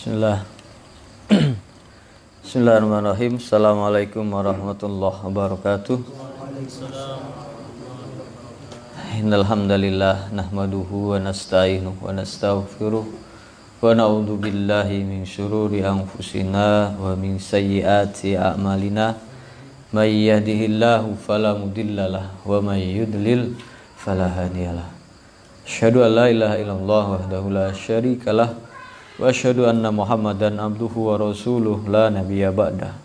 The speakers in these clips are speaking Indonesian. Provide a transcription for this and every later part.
Bismillah. Bismillahirrahmanirrahim. Assalamualaikum warahmatullahi wabarakatuh. Innal hamdalillah nahmaduhu wa nasta'inuhu wa nastaghfiruh wa na'udzu billahi min syururi anfusina wa min sayyiati a'malina. May yahdihillahu fala mudhillalah wa may yudlil fala hadiyalah. Asyhadu an la ilaha illallah wahdahu la syarikalah wa asyhadu anna Muhammadan abduhu wa rasuluh la nabiyya ba'dah.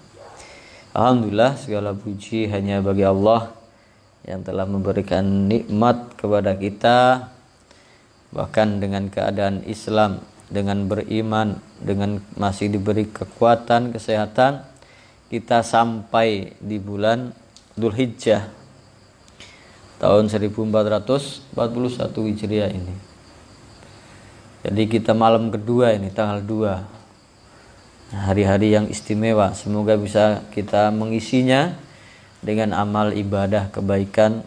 Alhamdulillah, segala puji hanya bagi Allah yang telah memberikan nikmat kepada kita, bahkan dengan keadaan Islam, dengan beriman, dengan masih diberi kekuatan, kesehatan, kita sampai di bulan Dzulhijjah tahun 1441 Hijriah ini. Jadi kita malam kedua ini, tanggal 2, hari-hari yang istimewa. Semoga bisa kita mengisinya dengan amal ibadah kebaikan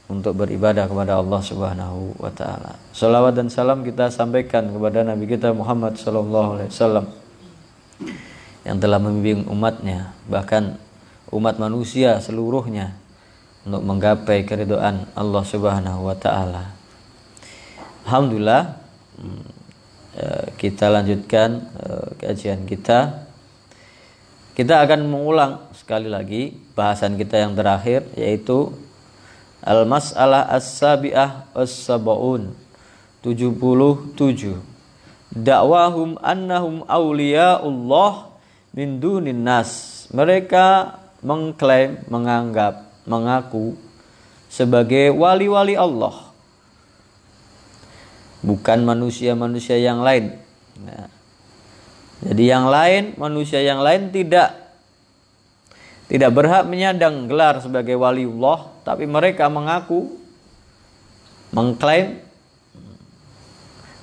untuk beribadah kepada Allah Subhanahu wa taala. Shalawat dan salam kita sampaikan kepada Nabi kita Muhammad sallallahu alaihi wasallam yang telah membimbing umatnya, bahkan umat manusia seluruhnya, untuk menggapai keridhaan Allah Subhanahu wa taala. Alhamdulillah, kita lanjutkan kajian kita. Kita akan mengulang sekali lagi bahasan kita yang terakhir, yaitu Al-Mas'alah As-Sabi'ah As-Sab'un 77. Dakwahum annahum awliya'ullah min dunin nas. Mereka mengklaim, menganggap, mengaku sebagai wali-wali Allah, bukan manusia-manusia yang lain. Nah, jadi yang lain, manusia yang lain tidak berhak menyandang gelar sebagai waliullah, tapi mereka mengaku, mengklaim,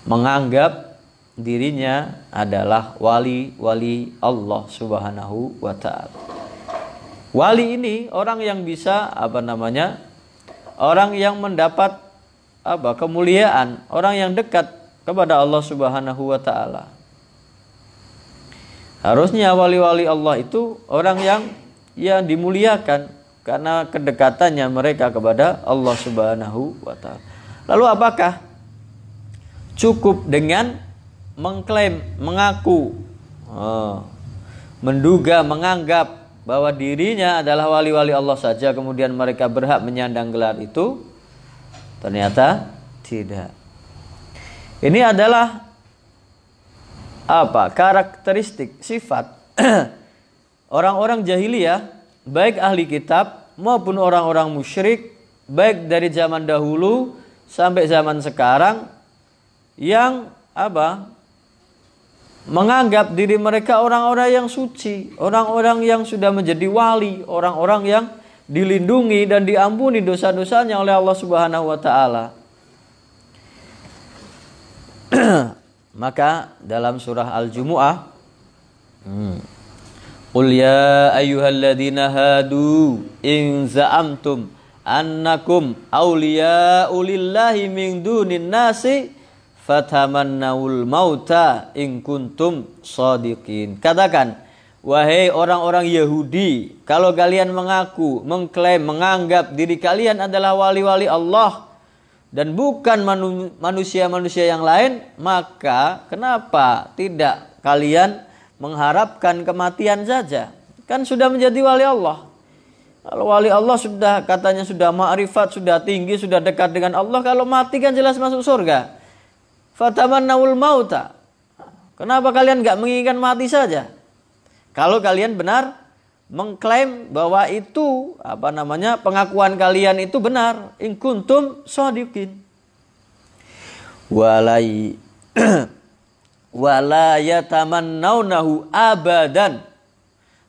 menganggap dirinya adalah wali-wali Allah Subhanahu wa taala. Wali ini orang yang bisa orang yang mendapat kemuliaan, orang yang dekat kepada Allah Subhanahu wa taala. Harusnya wali-wali Allah itu orang yang dimuliakan karena kedekatannya mereka kepada Allah Subhanahu wa taala. Lalu apakah cukup dengan mengklaim, mengaku, menduga, menganggap bahwa dirinya adalah wali-wali Allah saja kemudian mereka berhak menyandang gelar itu? Ternyata tidak. Ini adalah karakteristik, sifat orang-orang jahiliyah, baik ahli kitab maupun orang-orang musyrik, baik dari zaman dahulu sampai zaman sekarang, yang menganggap diri mereka orang-orang yang suci, orang-orang yang sudah menjadi wali, orang-orang yang dilindungi dan diampuni dosa-dosanya oleh Allah Subhanahu wa taala. Maka dalam surah Al-Jumu'ah, Qul ya ayyuhalladzina hadu in za'amtum annakum awliya'u lillahi min dunin nasi fatamannawul mauta in kuntum shadiqin. Katakan, wahai orang-orang Yahudi, kalau kalian mengaku, mengklaim, menganggap diri kalian adalah wali-wali Allah dan bukan manusia-manusia yang lain, maka kenapa tidak kalian mengharapkan kematian saja? Kan sudah menjadi wali Allah. Kalau wali Allah sudah katanya sudah ma'rifat, sudah tinggi, sudah dekat dengan Allah, kalau mati kan jelas masuk surga. Fatamannawul mauta. Kenapa kalian enggak menginginkan mati saja? Kalau kalian benar mengklaim bahwa itu pengakuan kalian itu benar, in kuntum shadiqin. Wala yatamannawnahu abadan.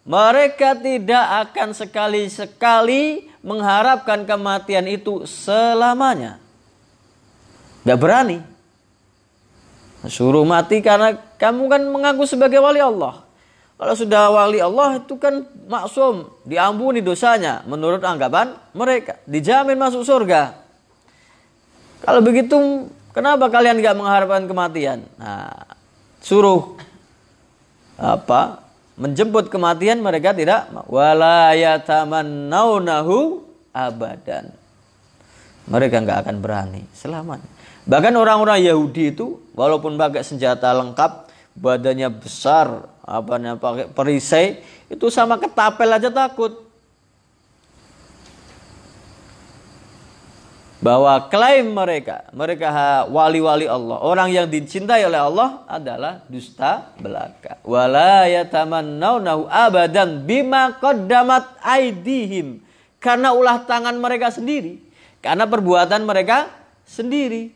Mereka tidak akan sekali-sekali mengharapkan kematian itu selamanya. Enggak berani. Suruh mati karena kamu kan mengaku sebagai wali Allah. Kalau sudah wali Allah itu kan maksum, diampuni dosanya menurut anggapan mereka, dijamin masuk surga. Kalau begitu, kenapa kalian gak mengharapkan kematian? Nah, suruh menjemput kematian, mereka tidak wala yatamannaunahu abadan. Mereka nggak akan berani selamanya. Bahkan orang-orang Yahudi itu walaupun pakai senjata lengkap, badannya besar, pakai perisai, itu sama ketapel aja takut. Bahwa klaim mereka wali-wali Allah, orang yang dicintai oleh Allah adalah dusta belaka. Wala yatamannaunahu abadan bima qaddamat aydihim, karena ulah tangan mereka sendiri, karena perbuatan mereka sendiri.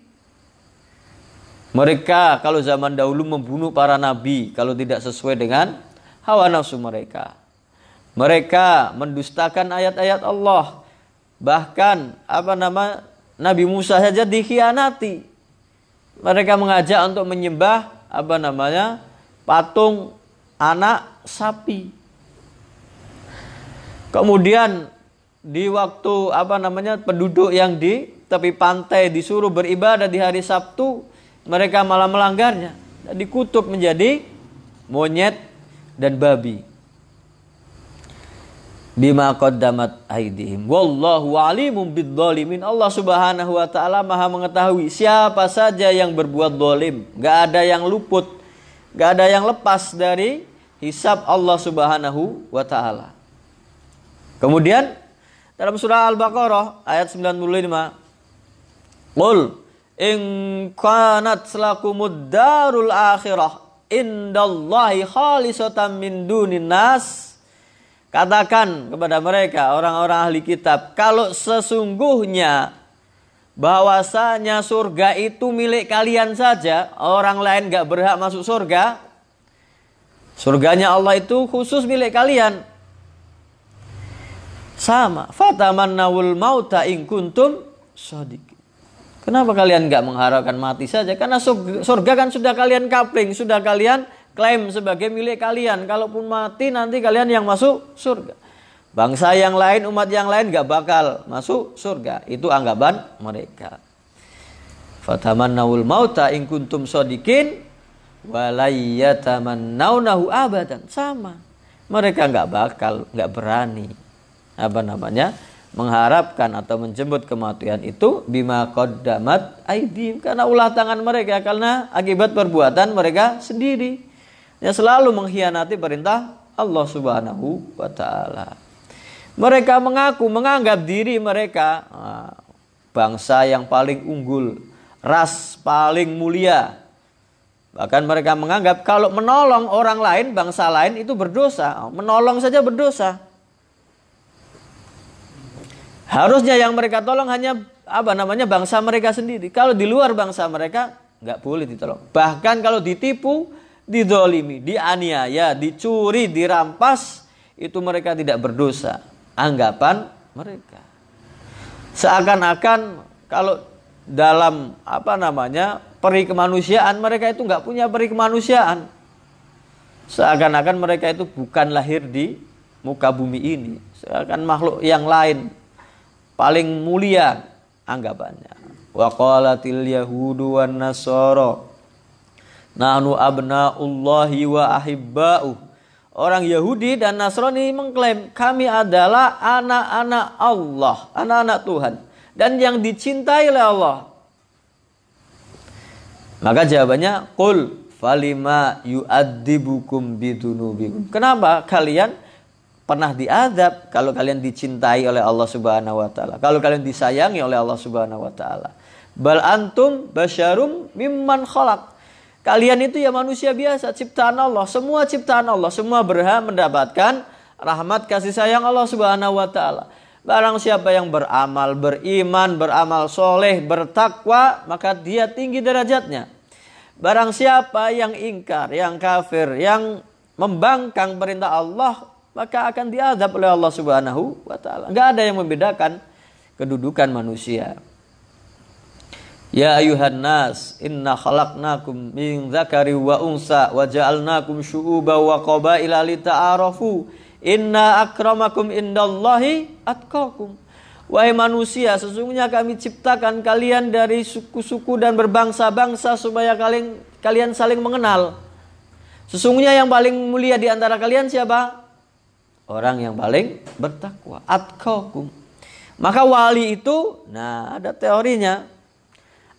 Mereka kalau zaman dahulu membunuh para nabi kalau tidak sesuai dengan hawa nafsu mereka. Mereka mendustakan ayat-ayat Allah. Bahkan Nabi Musa saja dikhianati. Mereka mengajak untuk menyembah patung anak sapi. Kemudian di waktu penduduk yang di tepi pantai disuruh beribadah di hari Sabtu, mereka malah melanggarnya. Dikutuk menjadi monyet dan babi. Bima qaddamat aydihim wallahu alimum bidzalimin. Allah Subhanahu wa taala Maha mengetahui siapa saja yang berbuat zalim. Enggak ada yang luput, enggak ada yang lepas dari hisab Allah Subhanahu wa taala. Kemudian dalam surah Al-Baqarah ayat 95, qul in kanat lakumud darul akhirah indallahi khalisatan min dunin nas. Katakan kepada mereka, orang-orang ahli kitab, kalau sesungguhnya bahwasanya surga itu milik kalian saja, orang lain gak berhak masuk surga. Surganya Allah itu khusus milik kalian. Sama, fatamannawul mauta in kuntum shadiqin. Kenapa kalian gak mengharapkan mati saja? Karena surga kan sudah kalian kapling, sudah kalian klaim sebagai milik kalian. Kalaupun mati nanti kalian yang masuk surga. Bangsa yang lain, umat yang lain gak bakal masuk surga. Itu anggapan mereka. Fatamannawul mauta in kuntum shadiqin walayyatamannawnahu abadan. Sama. Mereka gak berani mengharapkan atau menjemput kematian itu bima qaddamat aydihim, karena ulah tangan mereka, karena akibat perbuatan mereka sendiri. Yang selalu mengkhianati perintah Allah Subhanahu wa taala. Mereka menganggap diri mereka bangsa yang paling unggul, ras paling mulia. Bahkan mereka menganggap kalau menolong orang lain, bangsa lain itu berdosa. Menolong saja berdosa. Harusnya yang mereka tolong hanya bangsa mereka sendiri. Kalau di luar bangsa mereka nggak boleh ditolong. Bahkan kalau ditipu, dizolimi, dianiaya, dicuri, dirampas, itu mereka tidak berdosa. Anggapan mereka. Seakan-akan kalau dalam peri kemanusiaan, mereka itu nggak punya peri kemanusiaan. Seakan-akan mereka itu bukan lahir di muka bumi ini. Seakan makhluk yang lain, paling mulia anggapannya. Wa qalatil yahudu wan nasara nahnu abnaullahi wa ahibba'uh. Orang Yahudi dan Nasrani mengklaim kami adalah anak-anak Allah, anak-anak Tuhan, dan yang dicintai oleh Allah. Maka jawabannya, qul falima yu'adzibukum bidunubikum. Kenapa kalian pernah diazab kalau kalian dicintai oleh Allah Subhanahu wa taala, kalau kalian disayangi oleh Allah Subhanahu wa taala? Bal antum basyarum mimman khalaq. Kalian itu ya manusia biasa, ciptaan Allah. Semua ciptaan Allah, semua berhak mendapatkan rahmat kasih sayang Allah Subhanahu wa taala. Barang siapa yang beramal, beriman, beramal soleh, bertakwa, maka dia tinggi derajatnya. Barang siapa yang ingkar, yang kafir, yang membangkang perintah Allah, maka akan diazab oleh Allah Subhanahu wa taala. Enggak ada yang membedakan kedudukan manusia. Ya ayuhan nas, inna khalaqnakum min dzakari wa unsa wa ja'alnakum syu'uban wa qabaila lita'arafu. Inna akramakum indallahi atqakum. Wahai manusia, sesungguhnya kami ciptakan kalian dari suku-suku dan berbangsa-bangsa supaya kalian saling mengenal. Sesungguhnya yang paling mulia di antara kalian siapa? Orang yang paling bertakwa. Atqakum. Maka wali itu, nah ada teorinya.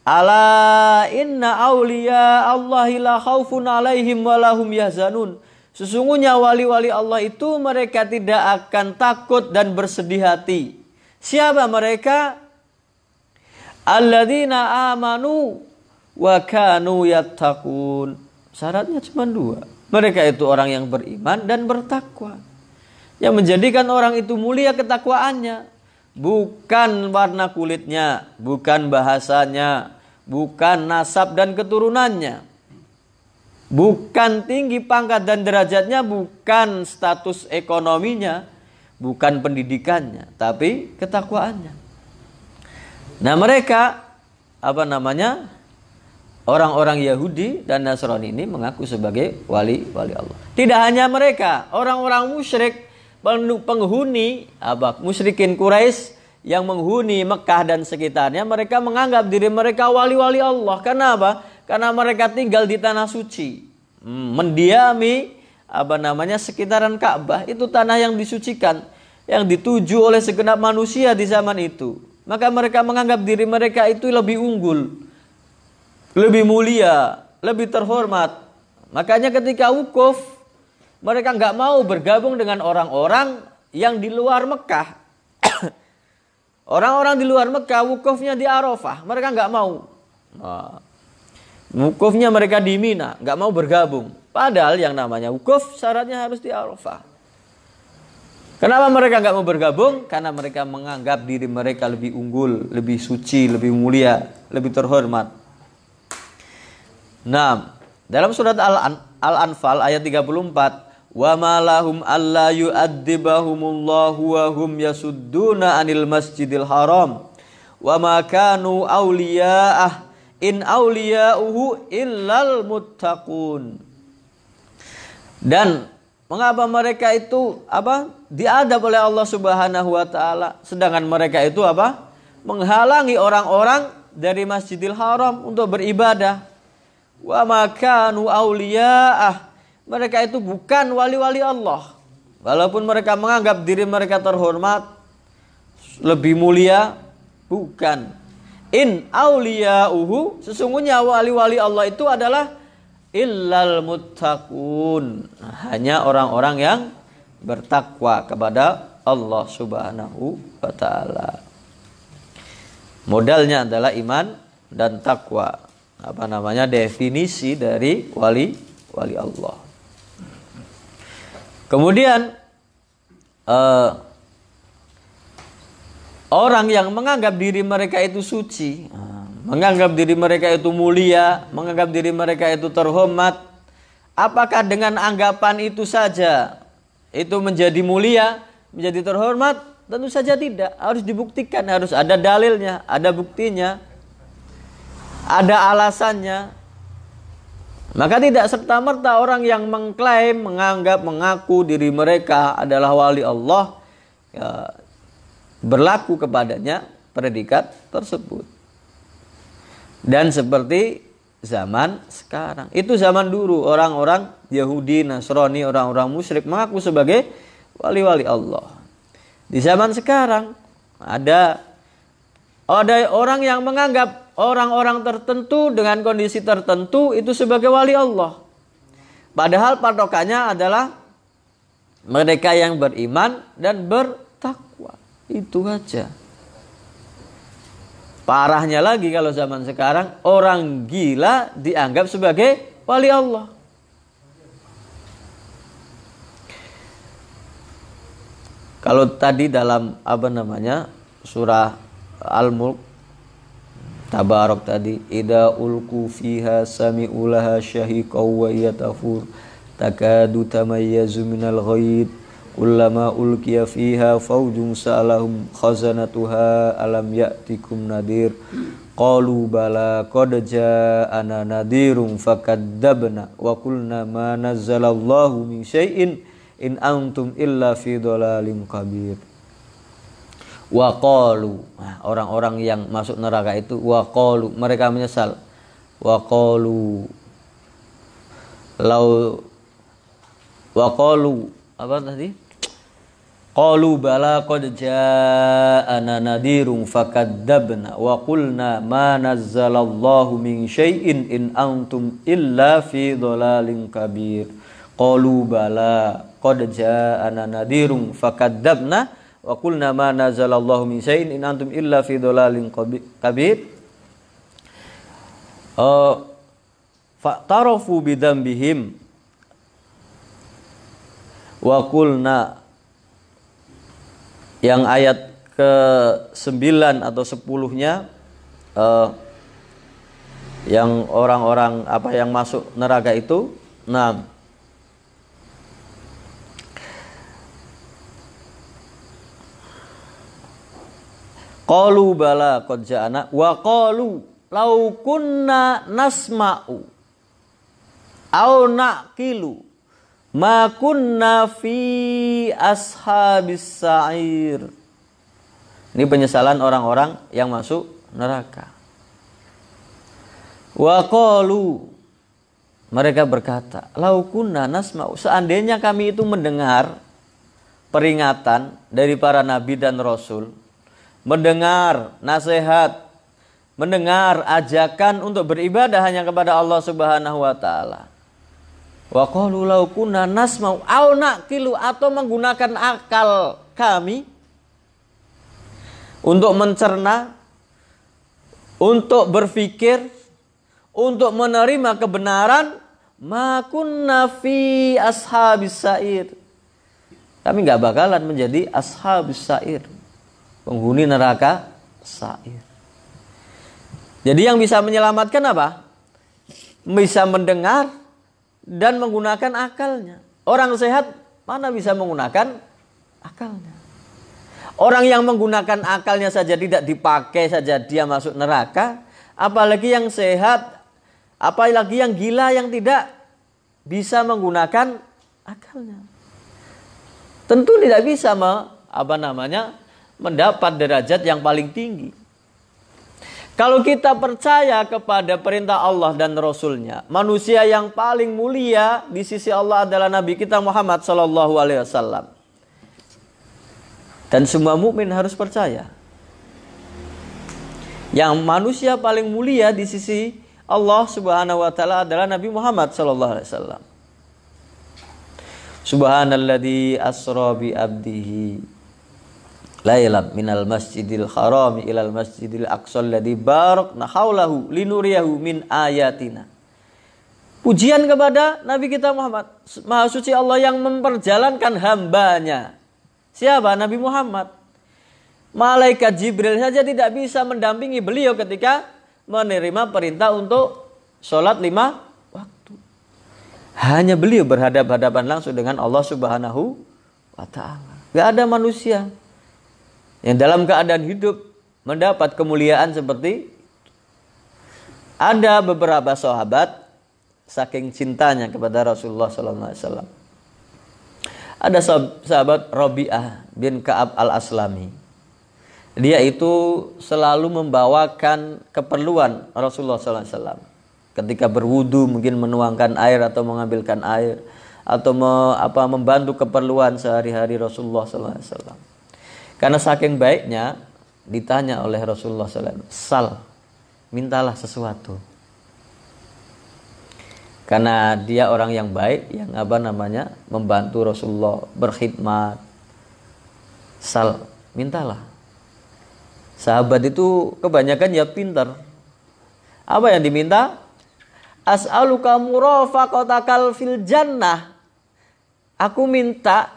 Ala inna awliya Allahi la khaufun alaihim walahum yahzanun. Sesungguhnya wali-wali Allah itu mereka tidak akan takut dan bersedih hati. Siapa mereka? Alladzina amanu wa kanu yattaqun. Syaratnya cuma 2. Mereka itu orang yang beriman dan bertakwa. Yang menjadikan orang itu mulia ketakwaannya. Bukan warna kulitnya, bukan bahasanya, bukan nasab dan keturunannya. Bukan tinggi pangkat dan derajatnya, bukan status ekonominya, bukan pendidikannya, tapi ketakwaannya. Nah mereka orang-orang Yahudi dan Nasrani ini mengaku sebagai wali-wali Allah. Tidak hanya mereka, orang-orang musyrik, penghuni musyrikin Quraisy yang menghuni Mekah dan sekitarnya, mereka menganggap diri mereka wali-wali Allah. Karena apa? Karena mereka tinggal di tanah suci, mendiami sekitaran Ka'bah. Itu tanah yang disucikan, yang dituju oleh segenap manusia di zaman itu. Maka mereka menganggap diri mereka itu lebih unggul, lebih mulia, lebih terhormat. Makanya ketika wukuf, mereka nggak mau bergabung dengan orang-orang yang di luar Mekah. Orang-orang di luar Mekah wukufnya di Arafah, mereka nggak mau. Wukufnya mereka di Mina, nggak mau bergabung. Padahal yang namanya wukuf syaratnya harus di Arafah. Kenapa mereka nggak mau bergabung? Karena mereka menganggap diri mereka lebih unggul, lebih suci, lebih mulia, lebih terhormat. Nah, dalam surat Al-Anfal ayat 34, wa ma lahum alla yu'adzibahumullahu wa hum yasudduna 'anil masjidil haram wa ma kanu awliya'ah in awliya'uhu illal muttaqun. Dan mengapa mereka itu diadab oleh Allah Subhanahu wa taala, sedangkan mereka itu menghalangi orang-orang dari Masjidil Haram untuk beribadah. Wa makanu auliya'ah, mereka itu bukan wali-wali Allah. Walaupun mereka menganggap diri mereka terhormat, lebih mulia, bukan. In auliya'uhu, sesungguhnya wali-wali Allah itu adalah illal muttaqun, hanya orang-orang yang bertakwa kepada Allah Subhanahu wa taala. Modalnya adalah iman dan takwa. Definisi dari wali Allah. Kemudian orang yang menganggap diri mereka itu suci, menganggap diri mereka itu mulia, menganggap diri mereka itu terhormat, apakah dengan anggapan itu saja itu menjadi mulia, menjadi terhormat? Tentu saja tidak. Harus dibuktikan, harus ada dalilnya, ada buktinya, ada alasannya. Maka tidak serta-merta orang yang mengklaim, mengaku diri mereka adalah wali Allah, berlaku kepadanya predikat tersebut. Dan seperti zaman sekarang, itu zaman dulu orang-orang Yahudi, Nasrani, orang-orang musyrik mengaku sebagai wali-wali Allah. Di zaman sekarang ada orang yang menganggap orang-orang tertentu dengan kondisi tertentu itu sebagai wali Allah. Padahal patokannya adalah mereka yang beriman dan bertakwa. Itu aja. Parahnya lagi kalau zaman sekarang orang gila dianggap sebagai wali Allah. Kalau tadi dalam surah Al-Mulk Tabarak tadi, idza ulqu fiha sami'u laha syahiqaw wa yatafur takadu tamayyazu minal ghaid kullama ulqiya fiha fawjun sa'alahum khazanatuha alam ya'tikum nadir qalu bala qad ja'ana nadirun fakadzabna wa qulna ma nazzalallahu min syai'in in antum illa fi dhalalim kabir. Waqalu, orang-orang yang masuk neraka itu waqalu, mereka menyesal. Waqalu law Wa qalu, apa tadi? Qalu bala qad ja'ana nadhirun fakadzabna wa qulna ma nazzalallahu min syai'in in antum illa fi dhalalin kabir. Qalu bala qad ja'ana nadhirun fakadzabna wa qulna ma nazzalallahu min syai'in in antum illa fi dhalalin kabir. Fa'tarafu bidzambihim wa qulna, yang ayat ke-9 atau 10-nya yang orang-orang yang masuk neraka itu. Nah, qalu bala qad ja'ana wa qalu law kunna nasma'u aw naqilu ma kunna fi ashabis sa'ir. Ini penyesalan orang-orang yang masuk neraka. Wa qalu, mereka berkata, lau kunna nasma'u, seandainya kami itu mendengar peringatan dari para nabi dan rasul, mendengar nasihat, mendengar ajakan untuk beribadah hanya kepada Allah Subhanahu wa taala. Wa qalu law kunna nasma'u aw naqilu, atau menggunakan akal kami untuk mencerna, untuk berpikir, untuk menerima kebenaran, ma kunna fi ashabis sa'ir, kami enggak bakalan menjadi ashabis sa'ir, penghuni neraka sa'ir. Jadi yang bisa menyelamatkan apa? Bisa mendengar dan menggunakan akalnya. Orang sehat mana bisa menggunakan akalnya? Orang yang menggunakan akalnya saja tidak dipakai saja dia masuk neraka, apalagi yang sehat, apalagi yang gila yang tidak bisa menggunakan akalnya. Tentu tidak bisa mendapat derajat yang paling tinggi. Kalau kita percaya kepada perintah Allah dan Rasulnya, manusia yang paling mulia di sisi Allah adalah Nabi kita Muhammad SAW. Dan semua mukmin harus percaya. Yang manusia paling mulia di sisi Allah Subhanahu wa taala adalah Nabi Muhammad SAW. Subhanalladzi asra bi abdihi lailan minal masjidil harami ilal masjidil aqsal ladzi barakna haulahu linuriyahu min ayatina. Pujian kepada Nabi kita Muhammad, Maha Suci Allah yang memperjalankan hambanya. Siapa? Nabi Muhammad. Malaikat Jibril saja tidak bisa mendampingi beliau ketika menerima perintah untuk sholat 5 waktu. Hanya beliau berhadapan-hadapan langsung dengan Allah Subhanahu wa ta'ala. Gak ada manusia yang dalam keadaan hidup mendapat kemuliaan seperti itu. Ada beberapa sahabat saking cintanya kepada Rasulullah SAW. Ada sahabat Rabi'ah bin Ka'ab al-Aslami. Dia itu selalu membawakan keperluan Rasulullah SAW. Ketika berwudu mungkin menuangkan air atau mengambilkan air, atau membantu keperluan sehari-hari Rasulullah SAW. Karena saking baiknya ditanya oleh Rasulullah SAW, sal, mintalah sesuatu. Karena dia orang yang baik, yang membantu Rasulullah, berkhidmat. Sal, mintalah. Sahabat itu kebanyakan ya pintar. Apa yang diminta? As'aluka murafaqatakal fil jannah. Aku minta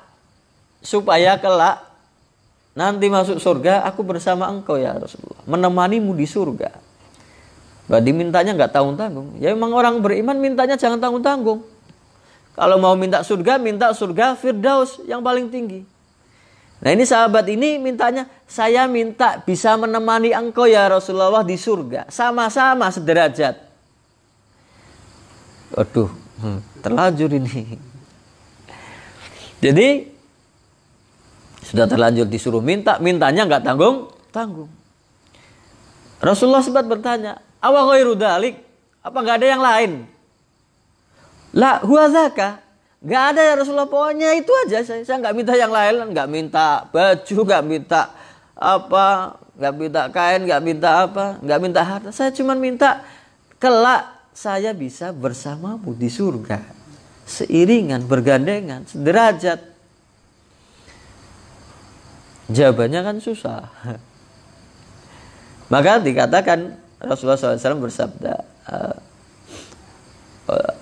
supaya kelak nanti masuk surga aku bersama engkau ya Rasulullah, menemanimu di surga. Berarti mintanya nggak tanggung-tanggung. Ya memang orang beriman mintanya jangan tanggung-tanggung. Kalau mau minta surga Firdaus yang paling tinggi. Nah ini sahabat ini mintanya, saya minta bisa menemani engkau ya Rasulullah di surga. Sama-sama sederajat. Aduh, terlanjur ini. Jadi sudah terlanjur disuruh mintanya nggak tanggung. Rasulullah sempat bertanya, awa ghairu dzalik, apa nggak ada yang lain? La huwa dzaka, Nggak ada ya Rasulullah, pokoknya itu aja saya nggak minta yang lain, nggak minta baju, nggak minta apa, nggak minta kain, nggak minta apa, nggak minta harta. Saya cuma minta kelak saya bisa bersamamu di surga, seiringan, bergandengan, sederajat. Jawabannya kan susah. Maka dikatakan Rasulullah SAW bersabda,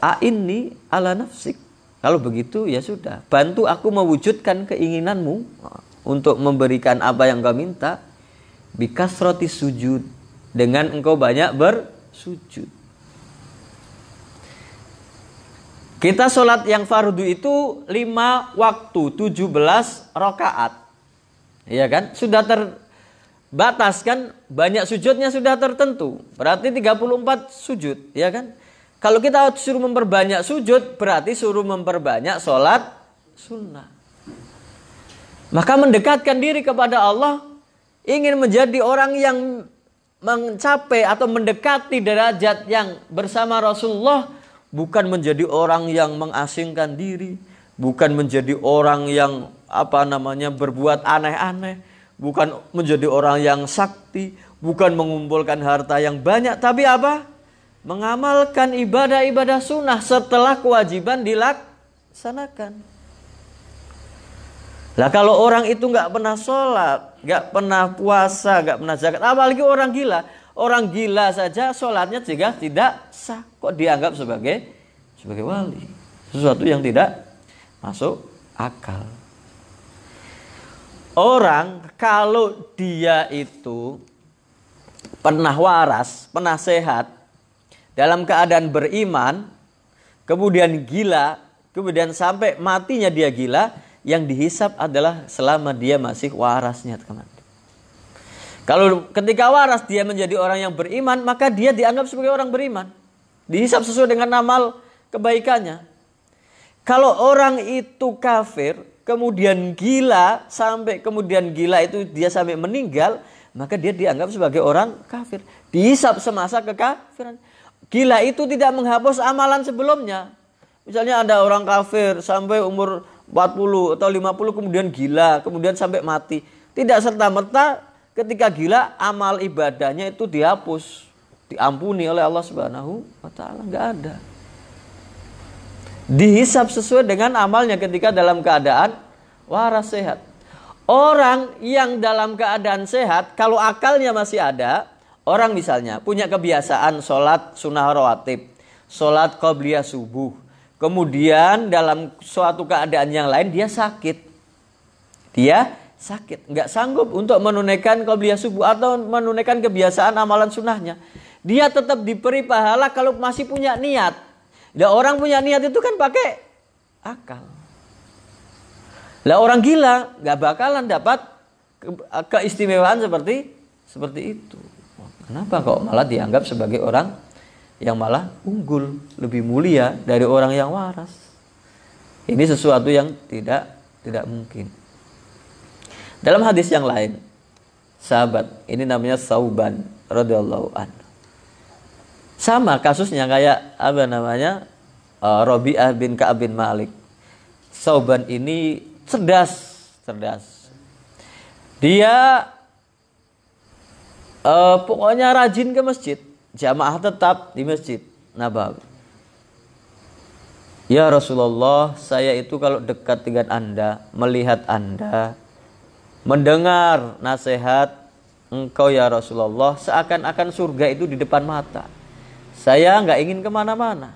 "A'inni ala nafsik." Kalau begitu ya sudah, bantu aku mewujudkan keinginanmu untuk memberikan apa yang kau minta. Bikasroti sujud, dengan engkau banyak bersujud. Kita sholat yang fardu itu 5 waktu, 17 rakaat. Iya kan? Sudah terbatas kan? Banyak sujudnya sudah tertentu. Berarti 34 sujud, ya kan? Kalau kita suruh memperbanyak sujud, berarti suruh memperbanyak sholat sunnah. Maka mendekatkan diri kepada Allah, ingin menjadi orang yang mencapai atau mendekati derajat yang bersama Rasulullah, bukan menjadi orang yang mengasingkan diri, bukan menjadi orang yang berbuat aneh-aneh, bukan menjadi orang yang sakti, bukan mengumpulkan harta yang banyak, tapi apa? Mengamalkan ibadah-ibadah sunnah setelah kewajiban dilaksanakan. Lah kalau orang itu nggak pernah sholat, nggak pernah puasa, nggak pernah zakat, apalagi orang gila. Orang gila saja sholatnya juga tidak sah, kok dianggap sebagai wali. Sesuatu yang tidak masuk akal. Orang kalau dia itu pernah waras, pernah sehat, dalam keadaan beriman, kemudian gila, kemudian sampai matinya dia gila, yang dihisap adalah selama dia masih warasnya, teman. Kalau ketika waras dia menjadi orang yang beriman, maka dia dianggap sebagai orang beriman. Dihisap sesuai dengan amal kebaikannya. Kalau orang itu kafir, kemudian gila, sampai kemudian gila itu dia sampai meninggal, maka dia dianggap sebagai orang kafir. Dihisap semasa kekafiran. Gila itu tidak menghapus amalan sebelumnya. Misalnya ada orang kafir sampai umur 40 atau 50 kemudian gila, kemudian sampai mati. Tidak serta-merta ketika gila amal ibadahnya itu dihapus, diampuni oleh Allah Subhanahu wa taala, enggak ada. Dihisap sesuai dengan amalnya ketika dalam keadaan waras sehat. Orang yang dalam keadaan sehat, kalau akalnya masih ada, orang misalnya punya kebiasaan sholat sunnah rawatib, sholat qobliyah subuh, kemudian dalam suatu keadaan yang lain dia sakit, nggak sanggup untuk menunaikan qobliyah subuh atau menunaikan kebiasaan amalan sunnahnya, dia tetap diberi pahala kalau masih punya niat. Nah, orang punya niat itu kan pakai akal. Lah orang gila nggak bakalan dapat keistimewaan seperti itu. Kenapa kok malah dianggap sebagai orang yang malah unggul, lebih mulia dari orang yang waras? Ini sesuatu yang tidak mungkin. Dalam hadis yang lain, sahabat ini namanya Sauban radhiyallahu anhu. Sama kasusnya kayak Rabi'ah bin Ka'ab bin Malik. Sauban ini cerdas. Dia pokoknya rajin ke masjid, jamaah tetap di masjid Nabawi. Ya Rasulullah, saya itu kalau dekat dengan Anda, melihat Anda, mendengar nasihat engkau ya Rasulullah, seakan-akan surga itu di depan mata. Saya nggak ingin kemana-mana.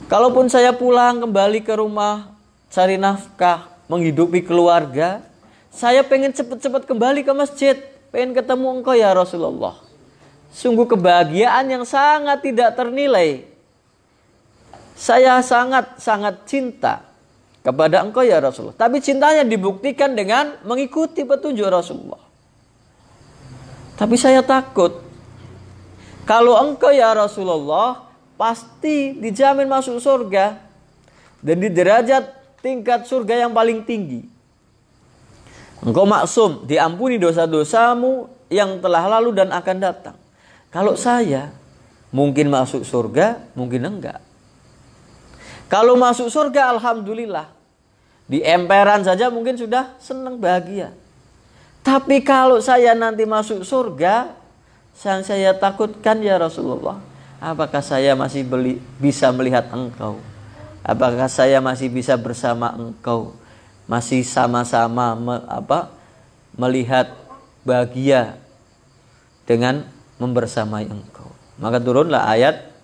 Kalaupun saya pulang kembali ke rumah, cari nafkah, menghidupi keluarga, saya pengen cepat-cepat kembali ke masjid, pengen ketemu engkau ya Rasulullah. Sungguh kebahagiaan yang sangat tidak ternilai. Saya sangat cinta kepada engkau ya Rasulullah. Tapi cintanya dibuktikan dengan mengikuti petunjuk Rasulullah. Tapi saya takut, kalau engkau ya Rasulullah pasti dijamin masuk surga, dan di derajat tingkat surga yang paling tinggi. Engkau maksum, diampuni dosa-dosamu yang telah lalu dan akan datang. Kalau saya mungkin masuk surga, mungkin enggak. Kalau masuk surga alhamdulillah. Di emperan saja mungkin sudah senang bahagia. Tapi kalau saya nanti masuk surga, saya takutkan ya Rasulullah. Apakah saya masih bisa melihat engkau? Apakah saya masih bisa bersama engkau? Masih sama-sama melihat bahagia dengan membersamai engkau. Maka turunlah ayat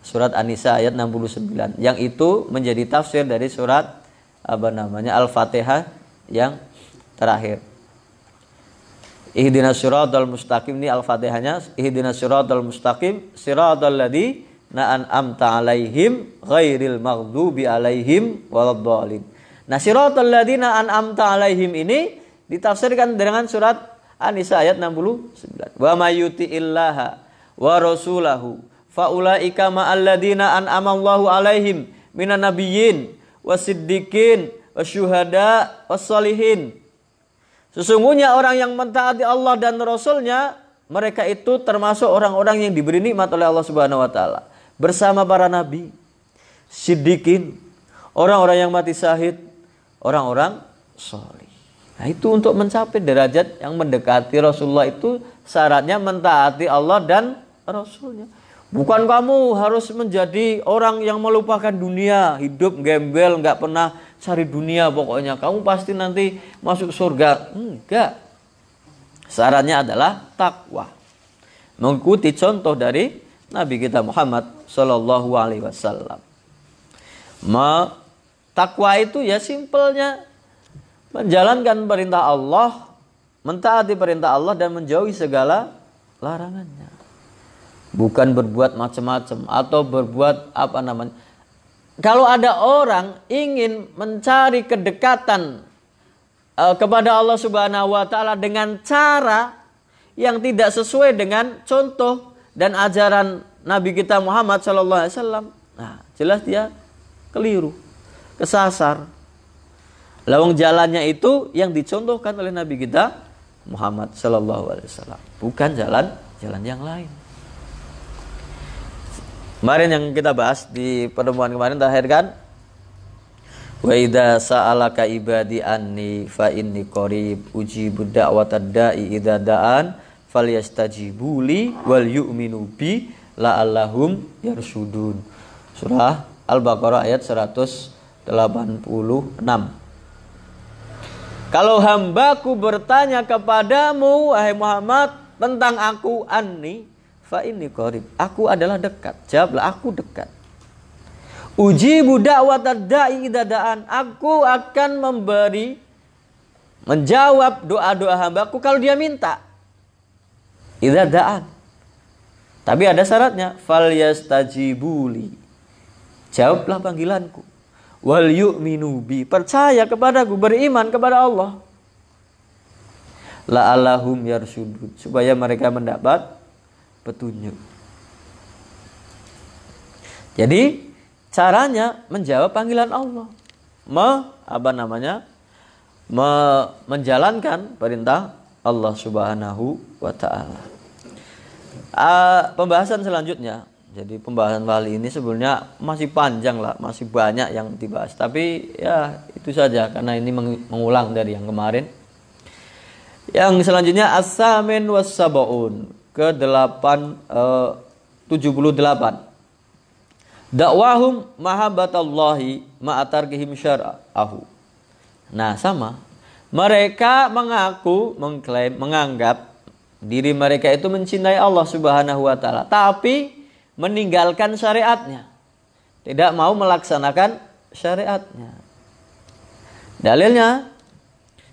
surat An-Nisa ayat 69. Yang itu menjadi tafsir dari surat Al-Fatihah yang terakhir. Ihdinas siratal mustaqim, ini Al-Fatihahnya. Ihdinas siratal mustaqim siratal ladzina an'amta 'alaihim ghairil maghdubi 'alaihim waladdallin. Nah, siratal ladzina an'amta 'alaihim ini ditafsirkan dengan surat An-Nisa ayat 69. Wa may yuti'illaha wa rasulahu faulaika ma'al ladzina an'ama Allahu 'alaihim minan nabiyyin wasiddiqin wasyuhada wassalihin. Sesungguhnya orang yang mentaati Allah dan Rasulnya, mereka itu termasuk orang-orang yang diberi nikmat oleh Allah Subhanahu wa taala bersama para nabi, siddiqin, orang-orang yang mati syahid, orang-orang salih. Nah, itu untuk mencapai derajat yang mendekati Rasulullah itu syaratnya mentaati Allah dan Rasulnya. Bukan kamu harus menjadi orang yang melupakan dunia, hidup gembel, nggak pernah cari dunia pokoknya. Kamu pasti nanti masuk surga. Enggak. Syaratnya adalah takwa. Mengikuti contoh dari Nabi kita Muhammad Sallallahu Alaihi Wasallam. Takwa itu ya simpelnya menjalankan perintah Allah, mentaati perintah Allah dan menjauhi segala larangannya. Bukan berbuat macam-macam atau berbuat Kalau ada orang ingin mencari kedekatan kepada Allah Subhanahu wa taala dengan cara yang tidak sesuai dengan contoh dan ajaran Nabi kita Muhammad sallallahu alaihi wasallam, nah, jelas dia keliru, kesasar. Lawang jalannya itu yang dicontohkan oleh Nabi kita Muhammad sallallahu alaihi wasallam, bukan jalan yang lain. Kemarin yang kita bahas di pertemuan kemarin terakhir kan, wa idza sa'alaka ibadi anni fa inni qarib ujibu da'watad da'i idza da'an falyastajibu li wal yu'minu bi la'allahum yarshudun. Surah Al-Baqarah ayat 186. Kalau hambaku bertanya kepadamu wahai Muhammad tentang aku, anni fa inni qarib, aku adalah dekat. Jawablah, aku dekat. Ujibu da'watad da'i idza da'an, aku akan menjawab doa-doa hambaku kalau dia minta. Idza da'an. Tapi ada syaratnya, falyastajibuli, jawablah panggilanku. Wal yu'minu bi, percaya kepadaku, beriman kepada Allah. La'allahum yarshudun, supaya mereka mendapat petunjuk. Jadi caranya menjawab panggilan Allah, menjalankan perintah Allah Subhanahu wa taala. Pembahasan selanjutnya. Jadi pembahasan kali ini sebenarnya masih panjang lah, masih banyak yang dibahas. Tapi ya itu saja karena ini mengulang dari yang kemarin. Yang selanjutnya as-samin was-sab'un, ke-78. Dakwahum mahabbatallahi ma'atarkihim syar'ahu. Nah, sama. Mereka mengklaim, menganggap diri mereka itu mencintai Allah Subhanahu wa taala, tapi meninggalkan syariatnya. Tidak mau melaksanakan syariatnya. Dalilnya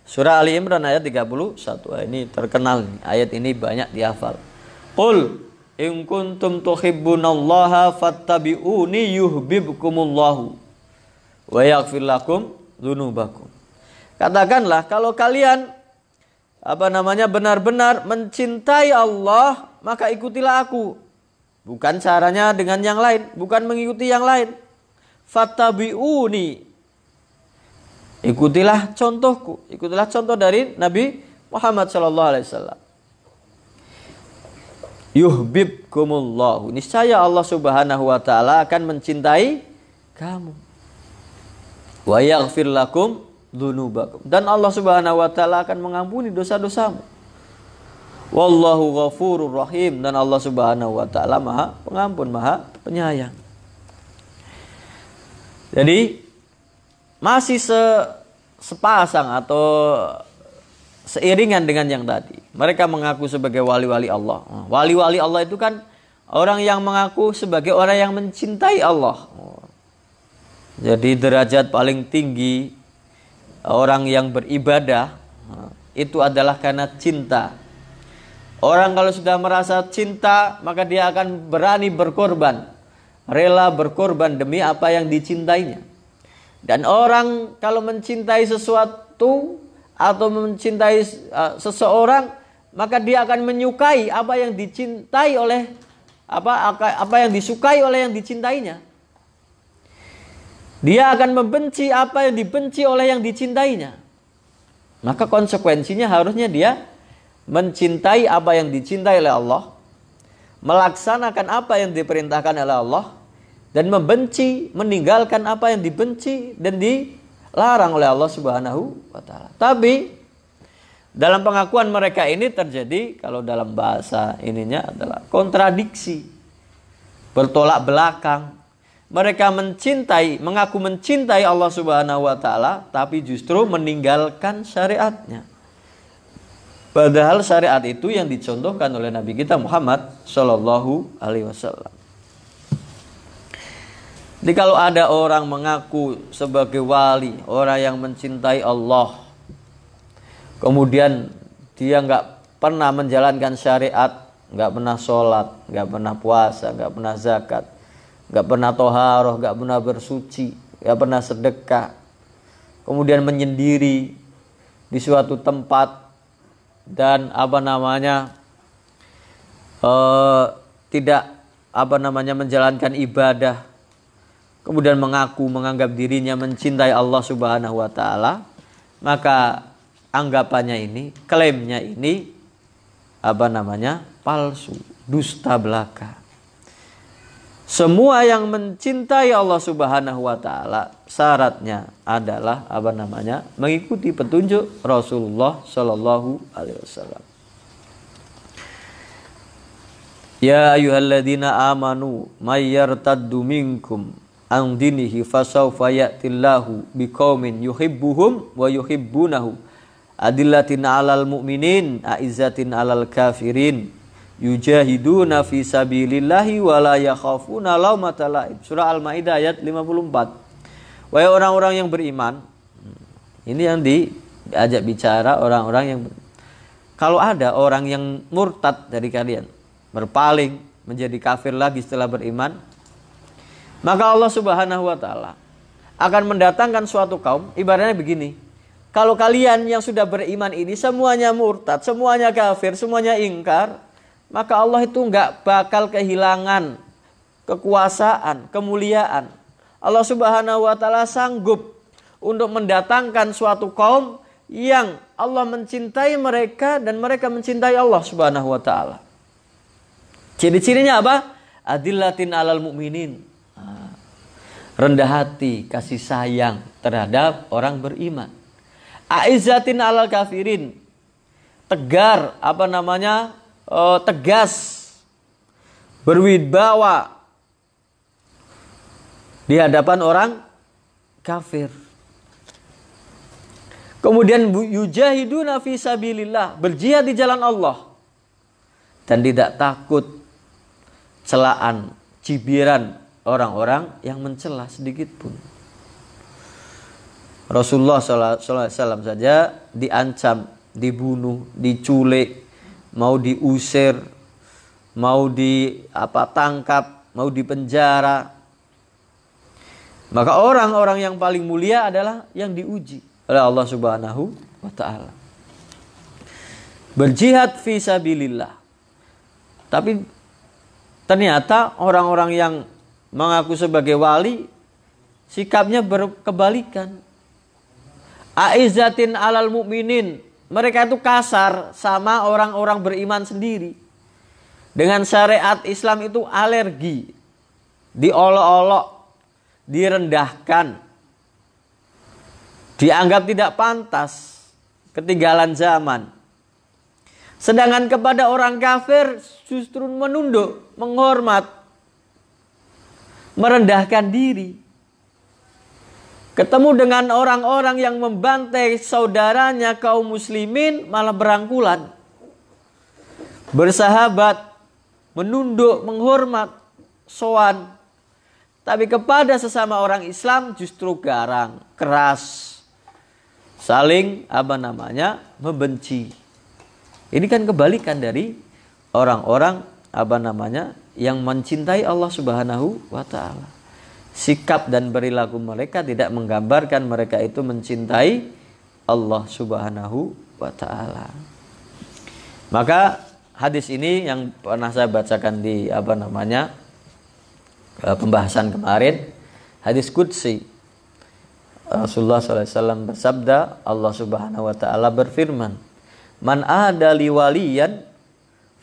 surah Ali Imran ayat 31. Ini terkenal, ayat ini banyak dihafal. Qul in kuntum tuhibbunallaha fattabi'uni yuhibbukumullahu wa yaghfir lakum dzunubakum. Katakanlah kalau kalian benar-benar mencintai Allah, maka ikutilah aku. Bukan caranya dengan yang lain, bukan mengikuti yang lain. Fattabi'uni, ikutilah contohku, ikutilah contoh dari Nabi Muhammad sallallahu alaihi wasallam. Yuhibbukumullahu, niscaya Allah Subhanahu wa taala akan mencintai kamu. Wa yaghfir lakum dzunubakum. Dan Allah Subhanahu wa taala akan mengampuni dosa-dosamu. Wallahu ghafurur rahim. Dan Allah Subhanahu wa taala Maha Pengampun, Maha Penyayang. Jadi masih sepasang atau seiringan dengan yang tadi. Mereka mengaku sebagai wali-wali Allah. Wali-wali Allah itu kan orang yang mengaku sebagai orang yang mencintai Allah. Jadi derajat paling tinggi orang yang beribadah itu adalah karena cinta. Orang kalau sudah merasa cinta, maka dia akan berani berkorban, rela berkorban demi apa yang dicintainya. Dan orang kalau mencintai sesuatu atau mencintai seseorang, maka dia akan menyukai apa yang dicintai oleh apa yang disukai oleh yang dicintainya. Dia akan membenci apa yang dibenci oleh yang dicintainya. Maka konsekuensinya harusnya dia mencintai apa yang dicintai oleh Allah, melaksanakan apa yang diperintahkan oleh Allah, dan membenci, meninggalkan apa yang dibenci dan dilarang oleh Allah Subhanahu wa taala. Tapi dalam pengakuan mereka ini terjadi, kalau dalam bahasa ininya adalah kontradiksi, bertolak belakang. Mereka mengaku mencintai Allah Subhanahu wa taala, tapi justru meninggalkan syariatnya. Padahal syariat itu yang dicontohkan oleh Nabi kita Muhammad Shallallahu Alaihi Wasallam. Jadi kalau ada orang mengaku sebagai wali, orang yang mencintai Allah, kemudian dia nggak pernah menjalankan syariat, nggak pernah sholat, nggak pernah puasa, nggak pernah zakat, nggak pernah toharoh, nggak pernah bersuci, nggak pernah sedekah, kemudian menyendiri di suatu tempat dan tidak menjalankan ibadah, kemudian menganggap dirinya mencintai Allah Subhanahu wa taala, maka anggapannya ini, klaimnya ini palsu, dusta belaka. Semua yang mencintai Allah Subhanahu wa taala syaratnya adalah mengikuti petunjuk Rasulullah Shallallahu alaihi wasallam. Ya ayyuhalladzina amanu may yartaddu minkum an dinihi fasawfa ya'tillahu biqaumin yuhibbuhum wa yuhibbunahu adillatin 'alal mu'minin a'izzatin 'alal kafirin yujahiduna fi sabilillahi wa la yakhafuna laumata laim. Surah Al-Maidah ayat 54. Wahai orang-orang yang beriman, ini yang diajak bicara orang-orang yang kalau ada orang yang murtad dari kalian, berpaling menjadi kafir lagi setelah beriman, maka Allah Subhanahu wa taala akan mendatangkan suatu kaum, ibaratnya begini. Kalau kalian yang sudah beriman ini semuanya murtad, semuanya kafir, semuanya ingkar, maka Allah itu nggak bakal kehilangan kekuasaan, kemuliaan. Allah Subhanahu wa taala sanggup untuk mendatangkan suatu kaum yang Allah mencintai mereka dan mereka mencintai Allah Subhanahu wa taala. Ciri-cirinya apa? Adillatin 'alal mu'minin. Rendah hati, kasih sayang terhadap orang beriman. Aizzatin 'alal kafirin. Tegar, tegas, berwibawa di hadapan orang kafir. Kemudian yujahiduna fi sabilillah, berjihad di jalan Allah dan tidak takut celaan, cibiran orang-orang yang mencela sedikit pun. Rasulullah SAW saja diancam, dibunuh, diculik, mau diusir, mau tangkap, mau dipenjara. Maka orang-orang yang paling mulia adalah yang diuji oleh Allah Subhanahu wa taala. Berjihad fi sabilillah. Tapi ternyata orang-orang yang mengaku sebagai wali sikapnya berkebalikan. Aizzatin 'alal mu'minin. Mereka itu kasar sama orang-orang beriman sendiri. Dengan syariat Islam itu alergi, diolok-olok, direndahkan, dianggap tidak pantas, ketinggalan zaman. Sedangkan kepada orang kafir justru menunduk, menghormat, merendahkan diri. Ketemu dengan orang-orang yang membantai saudaranya kaum muslimin malah berangkulan, bersahabat, menunduk, menghormat, sowan. Tapi kepada sesama orang Islam justru garang, keras, saling membenci. Ini kan kebalikan dari orang-orang yang mencintai Allah Subhanahu wa taala. Sikap dan perilaku mereka tidak menggambarkan mereka itu mencintai Allah Subhanahu wa taala. Maka hadis ini yang pernah saya bacakan di pembahasan kemarin, hadis qudsi. Rasulullah SAW bersabda, Allah Subhanahu wa taala berfirman, "Man ada liwaliyan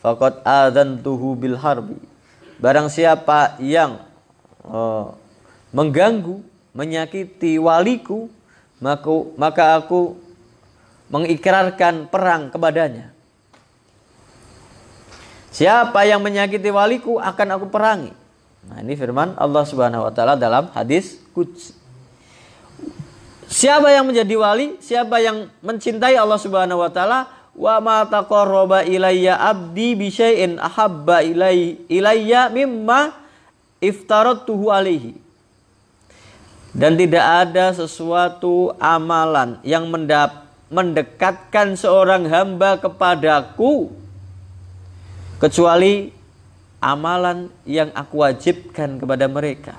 faqad adzantuhu bil harbi." Barang siapa yang mengganggu, menyakiti waliku, maka aku mengikrarkan perang kepadanya. Siapa yang menyakiti waliku akan aku perangi. Nah, ini firman Allah Subhanahu wa taala dalam hadis qudsi. Siapa yang menjadi wali, siapa yang mencintai Allah Subhanahu wa taala, wa ma taqarraba ilayya abdi bi syai'in ahabba ilayya mimma iftaratuhu alaihi. Dan tidak ada sesuatu amalan yang mendekatkan seorang hamba kepadaku kecuali amalan yang aku wajibkan kepada mereka.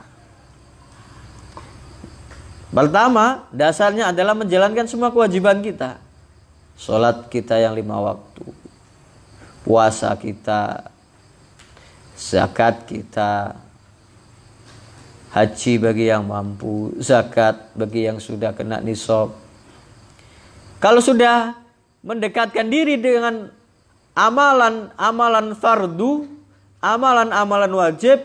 Pertama, dasarnya adalah menjalankan semua kewajiban kita. Sholat kita yang 5 waktu, puasa kita, zakat kita, haji bagi yang mampu, zakat bagi yang sudah kena nisab. Kalau sudah mendekatkan diri dengan amalan-amalan fardu, amalan-amalan wajib,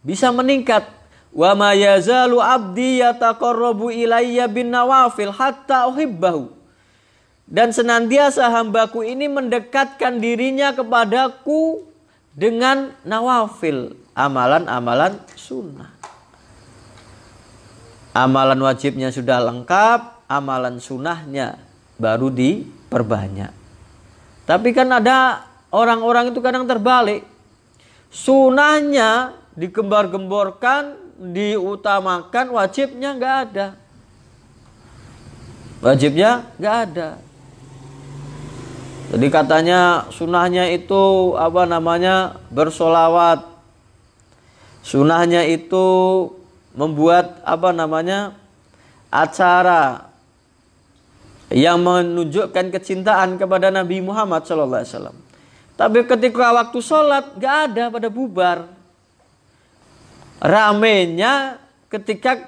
bisa meningkat. Wa ma yazalu abdi yataqarrabu ilayya bin nawafil hatta uhibbahu. Dan senantiasa hambaku ini mendekatkan dirinya kepadaku dengan nawafil, amalan-amalan sunnah. Amalan wajibnya sudah lengkap, amalan sunnahnya baru diperbanyak. Tapi kan ada orang-orang itu kadang terbalik. Sunnahnya digembar-gemborkan, diutamakan, wajibnya nggak ada. Wajibnya nggak ada. Jadi katanya sunnahnya itu bersolawat. Sunnahnya itu membuat acara yang menunjukkan kecintaan kepada Nabi Muhammad SAW. Tapi ketika waktu sholat nggak ada, pada bubar. Ramenya ketika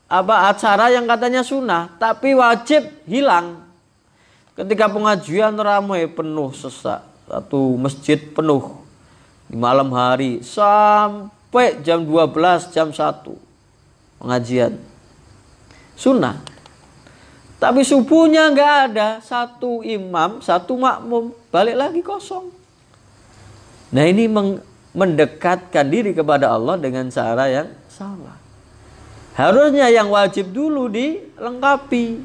acara yang katanya sunnah tapi wajib hilang. Ketika pengajian ramai, penuh sesak, satu masjid penuh di malam hari sampai jam 12, jam 1 pengajian sunnah. Tapi subuhnya nggak ada, satu imam, satu makmum, balik lagi kosong. Nah, ini mendekatkan diri kepada Allah dengan cara yang salah. Harusnya yang wajib dulu dilengkapi,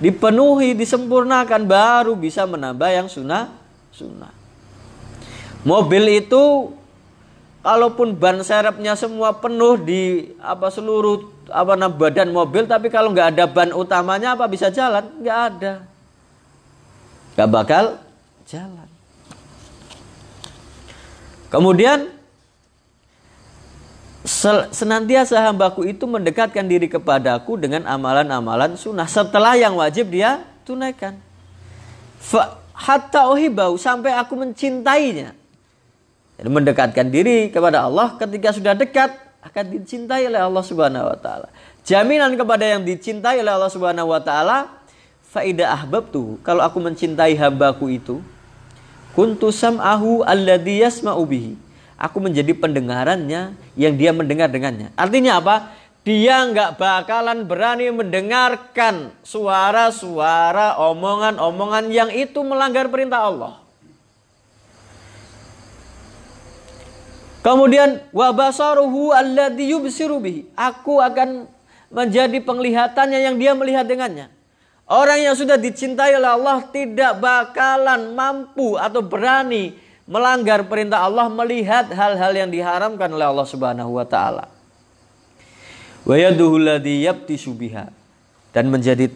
dipenuhi, disempurnakan, baru bisa menambah yang sunnah. Mobil itu kalaupun ban serepnya semua penuh di seluruh badan mobil, tapi kalau nggak ada ban utamanya bisa jalan? Nggak ada, nggak bakal jalan. Kemudian senantiasa hambaku itu mendekatkan diri kepadaku dengan amalan-amalan sunnah setelah yang wajib dia tunaikan. Hatta uhibau, sampai aku mencintainya. Jadi mendekatkan diri kepada Allah, ketika sudah dekat akan dicintai oleh Allah Subhanahu wa taala. Jaminan kepada yang dicintai oleh Allah Subhanahu wa taala, fa idza ahbabtu, kalau aku mencintai hambaku itu, kuntu sam'ahu alladzi yasma'u bihi, aku menjadi pendengarannya yang dia mendengar dengannya. Artinya apa? Dia nggak bakalan berani mendengarkan suara-suara, omongan-omongan yang itu melanggar perintah Allah. Kemudian wa basaruhu alladzi yubsiru bihi. Aku akan menjadi penglihatannya yang dia melihat dengannya. Orang yang sudah dicintai oleh Allah tidak bakalan mampu atau berani melanggar perintah Allah, melihat hal-hal yang diharamkan oleh Allah Subhanahu wa taala. Wa yaduhu alladzi yabtishu biha, dan menjadi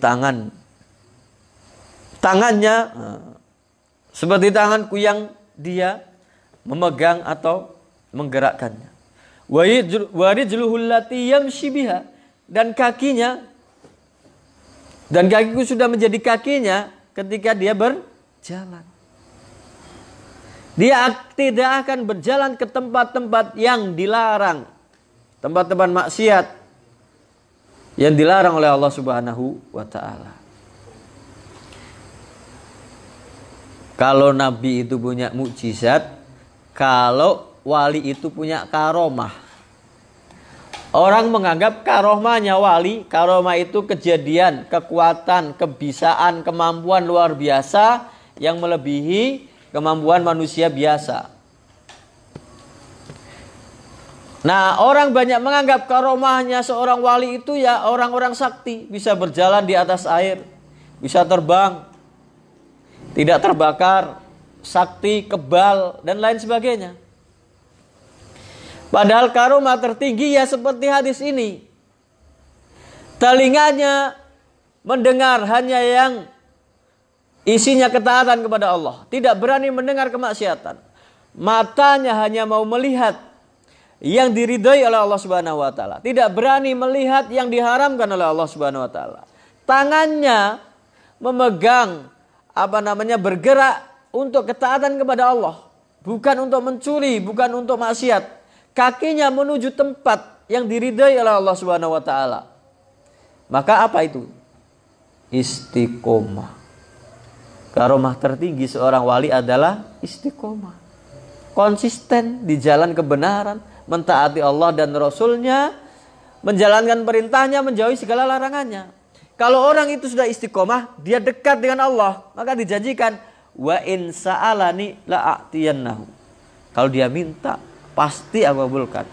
tangannya seperti tanganku yang dia memegang atau menggerakkannya. Wa rijluhu allati yamshi biha, dan kakinya, dan kakiku sudah menjadi kakinya ketika dia berjalan. Dia tidak akan berjalan ke tempat-tempat yang dilarang, tempat-tempat maksiat yang dilarang oleh Allah Subhanahu wa taala. Kalau nabi itu punya mukjizat, kalau wali itu punya karomah. Orang menganggap karomahnya wali, karomah itu kejadian, kekuatan, kebisaan, kemampuan luar biasa yang melebihi kemampuan manusia biasa. Nah, orang banyak menganggap karomahnya seorang wali itu ya orang-orang sakti, bisa berjalan di atas air, bisa terbang, tidak terbakar, sakti, kebal, dan lain sebagainya. Padahal karomah tertinggi ya seperti hadis ini. Telinganya mendengar hanya yang isinya ketaatan kepada Allah, tidak berani mendengar kemaksiatan. Matanya hanya mau melihat yang diridhai oleh Allah Subhanahu wa taala, tidak berani melihat yang diharamkan oleh Allah Subhanahu wa taala. Tangannya memegang bergerak untuk ketaatan kepada Allah, bukan untuk mencuri, bukan untuk maksiat. Kakinya menuju tempat yang diridhai oleh Allah Subhanahu wa taala. Maka apa itu? Istiqomah. Karomah tertinggi seorang wali adalah istiqomah. Konsisten di jalan kebenaran, mentaati Allah dan Rasulnya, menjalankan perintahnya, menjauhi segala larangannya. Kalau orang itu sudah istiqomah, dia dekat dengan Allah, maka dijanjikan wa in sa'alani la'atiyannahu. Kalau dia minta, pasti aku kabulkan.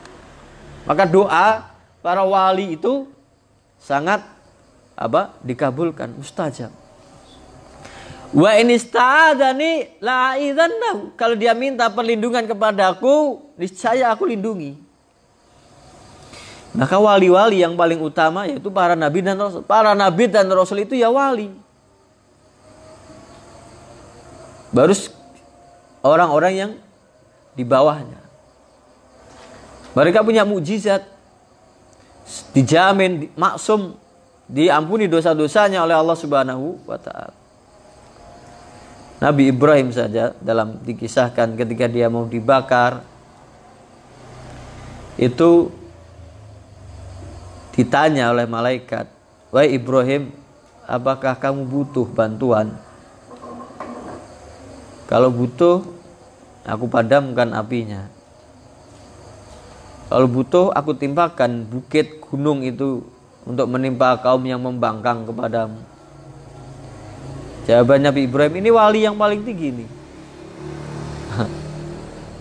Maka doa para wali itu sangat dikabulkan, mustajab. Wa in ista'adani la'idzannahu. Kalau dia minta perlindungan kepadaku, niscaya aku lindungi. Maka wali-wali yang paling utama yaitu para nabi dan rasul. Para nabi dan rasul itu ya wali. Baru orang-orang yang di bawahnya. Mereka punya mukjizat, dijamin maksum, diampuni dosa-dosanya oleh Allah Subhanahu wa taala. Nabi Ibrahim saja dalam dikisahkan ketika dia mau dibakar, itu ditanya oleh malaikat, "Wahai Ibrahim, apakah kamu butuh bantuan? Kalau butuh, aku padamkan apinya. Kalau butuh, aku timpakan bukit gunung itu untuk menimpa kaum yang membangkang kepadamu." Jawaban Nabi Ibrahim, ini wali yang paling tinggi nih.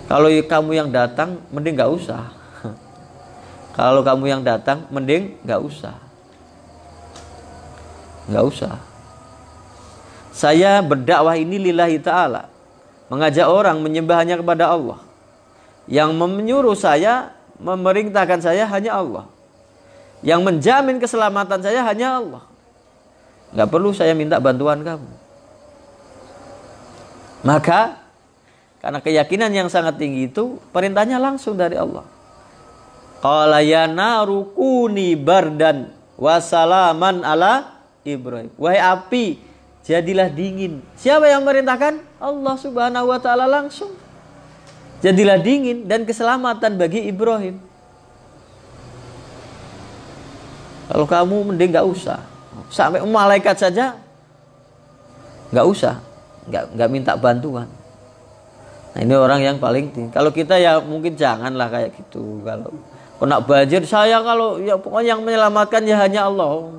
Kalau kamu yang datang, mending gak usah. Kalau kamu yang datang, mending gak usah. Gak usah. Saya berdakwah ini lillahi ta'ala, mengajak orang menyembahnya kepada Allah. Yang menyuruh saya, memerintahkan saya hanya Allah. Yang menjamin keselamatan saya hanya Allah. Gak perlu saya minta bantuan kamu. Maka karena keyakinan yang sangat tinggi itu, perintahnya langsung dari Allah. Qala ya naru kuni bardan wa salaman ala Ibrahim. Wahai api, jadilah dingin. Siapa yang merintahkan? Allah Subhanahu wa taala langsung. Jadilah dingin dan keselamatan bagi Ibrahim. Kalau kamu mending gak usah. Sampai malaikat saja gak usah, gak minta bantuan. Nah, ini orang yang paling tinggi. Kalau kita ya mungkin janganlah kayak gitu. Kalau kena banjir saya kalau ya pokoknya yang menyelamatkan ya hanya Allah.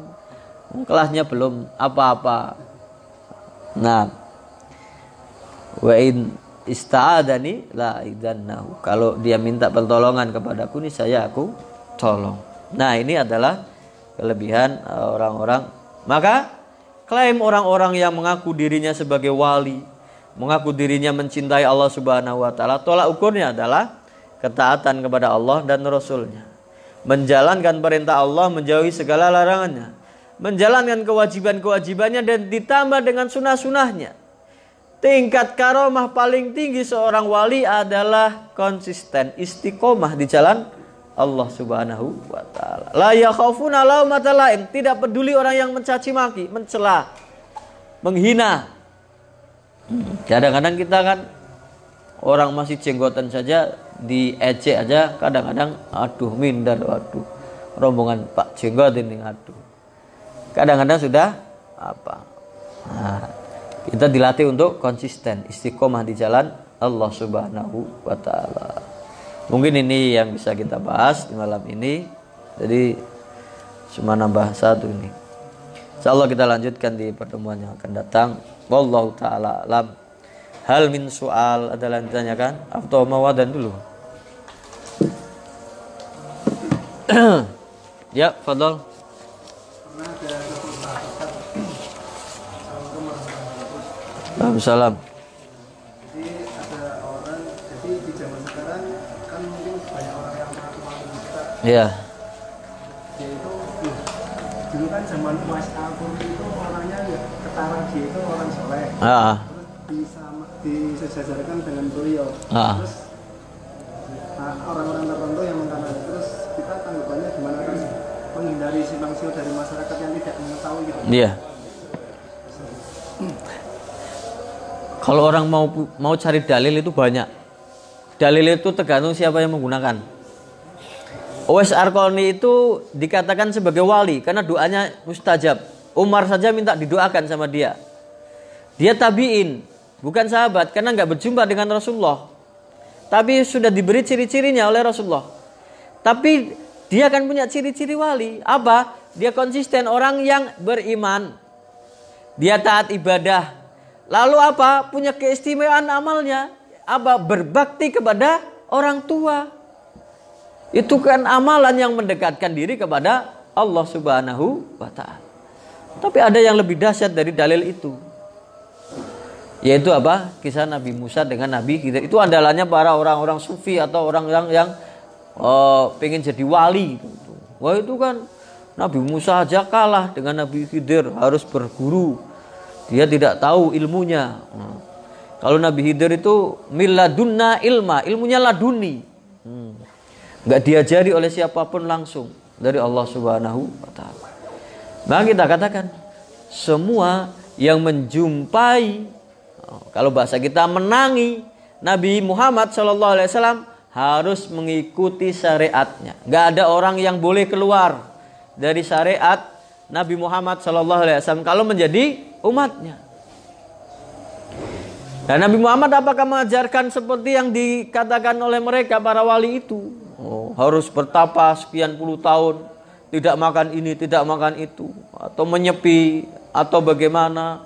Kelasnya belum apa-apa. Nah, wa in ista'adani la idzannahu. Kalau dia minta pertolongan kepadaku nih saya aku tolong. Nah, ini adalah kelebihan orang-orang. Maka klaim orang-orang yang mengaku dirinya sebagai wali, mengaku dirinya mencintai Allah Subhanahu wa taala, tolak ukurnya adalah ketaatan kepada Allah dan Rasul-Nya, menjalankan perintah Allah, menjauhi segala larangannya, menjalankan kewajiban-kewajibannya dan ditambah dengan sunnah-sunnahnya. Tingkat karomah paling tinggi seorang wali adalah konsisten, istiqomah di jalan Allah Subhanahu wa taala. La yakhafuna laumata laim, tidak peduli orang yang mencaci maki, mencela, menghina. Kadang-kadang kita kan orang masih jenggotan saja diejek aja, kadang-kadang aduh minder, aduh rombongan Pak Jenggot ini, aduh. Kadang-kadang sudah apa? Nah, kita dilatih untuk konsisten, istiqomah di jalan Allah Subhanahu wa taala. Mungkin ini yang bisa kita bahas di malam ini. Jadi cuma nambah satu ini. Insyaallah kita lanjutkan di pertemuan yang akan datang. Wallahu taala alam. Hal min soal, ada yang ditanyakan atau mawadan dulu? Ya, fadhol. Waalaikumsalam. Jadi ada orang, jadi di zaman sekarang kan mungkin banyak orang yang mengaku Ustaz. Iya. Dia itu dulu kan zaman Mas Al-Qur itu orangnya ketara, dia itu orang soleh. Terus disejajarkan dengan beliau. Terus orang-orang tertentu yang mengatakan, terus kita tanggapannya gimana kan menghindari simpang siur dari masyarakat yang tidak mengetahui gitu. Iya. Kalau orang mau cari dalil itu banyak. Dalil itu tergantung siapa yang menggunakan. Uwais Qarni itu dikatakan sebagai wali karena doanya mustajab. Umar saja minta didoakan sama dia. Dia tabi'in, bukan sahabat karena nggak berjumpa dengan Rasulullah. Tapi sudah diberi ciri-cirinya oleh Rasulullah. Tapi dia kan punya ciri-ciri wali. Apa? Dia konsisten, orang yang beriman. Dia taat ibadah. Lalu apa? Punya keistimewaan amalnya. Apa? Berbakti kepada orang tua. Itu kan amalan yang mendekatkan diri kepada Allah Subhanahu wa ta'ala. Tapi ada yang lebih dahsyat dari dalil itu. Yaitu apa? Kisah Nabi Musa dengan Nabi Khidir. Itu andalannya para orang-orang sufi atau orang yang pengen jadi wali. Wah, itu kan Nabi Musa aja kalah dengan Nabi Khidir, harus berguru. Dia tidak tahu ilmunya. Kalau Nabi Khidir itu miladunna ilma, ilmunya laduni. Enggak diajari oleh siapapun, langsung dari Allah Subhanahu wa taala. Maka kita katakan semua yang menjumpai, kalau bahasa kita menangi Nabi Muhammad SAW harus mengikuti syariatnya. Enggak ada orang yang boleh keluar dari syariat Nabi Muhammad SAW kalau menjadi umatnya. Dan Nabi Muhammad apakah mengajarkan seperti yang dikatakan oleh mereka para wali itu? Harus bertapa sekian puluh tahun, tidak makan ini, tidak makan itu, atau menyepi, atau bagaimana?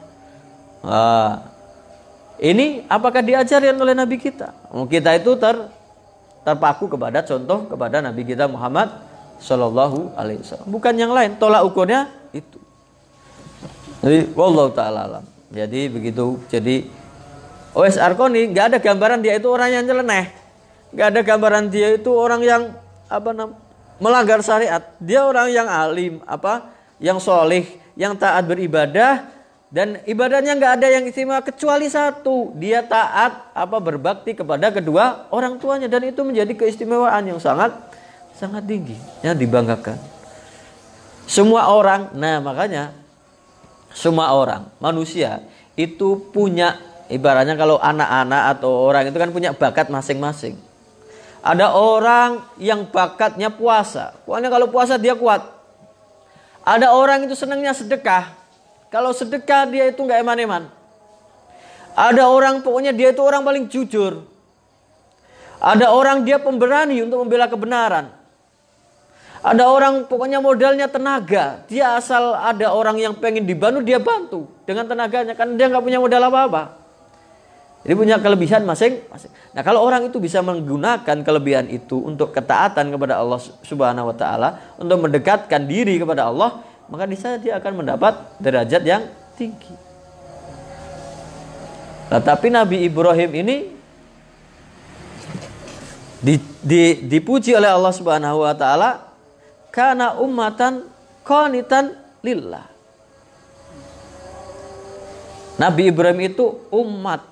Ini apakah diajarkan oleh Nabi kita? Kita itu terpaku kepada contoh kepada Nabi kita Muhammad Sallallahu Alaihi Wasallam, bukan yang lain. Tolak ukurnya itu. Jadi wallahu taala alam. Jadi begitu. Jadi Uwais Qarni nggak ada gambaran dia itu orang yang nyeleneh, nggak ada gambaran dia itu orang yang melanggar syariat. Dia orang yang alim, yang soleh, yang taat beribadah, dan ibadahnya nggak ada yang istimewa kecuali satu, dia taat berbakti kepada kedua orang tuanya, dan itu menjadi keistimewaan yang sangat tinggi, yang dibanggakan. Semua orang, makanya semua orang manusia itu punya, ibaratnya kalau anak-anak atau orang itu kan punya bakat masing-masing. Ada orang yang bakatnya puasa, pokoknya kalau puasa dia kuat. Ada orang itu senangnya sedekah, kalau sedekah dia itu nggak eman-eman. Ada orang pokoknya dia itu orang paling jujur, Ada orang dia pemberani untuk membela kebenaran. Ada orang pokoknya modalnya tenaga. Dia asal ada orang yang pengen dibantu, dia bantu dengan tenaganya. Karena dia nggak punya modal apa-apa. Jadi punya kelebihan masing-masing. Nah kalau orang itu bisa menggunakan kelebihan itu untuk ketaatan kepada Allah Subhanahu Wa Taala, untuk mendekatkan diri kepada Allah, maka niscaya dia akan mendapat derajat yang tinggi. Tetapi Nabi Ibrahim ini dipuji oleh Allah Subhanahu Wa Taala karena ummatan qanitan lillah. Nabi Ibrahim itu umat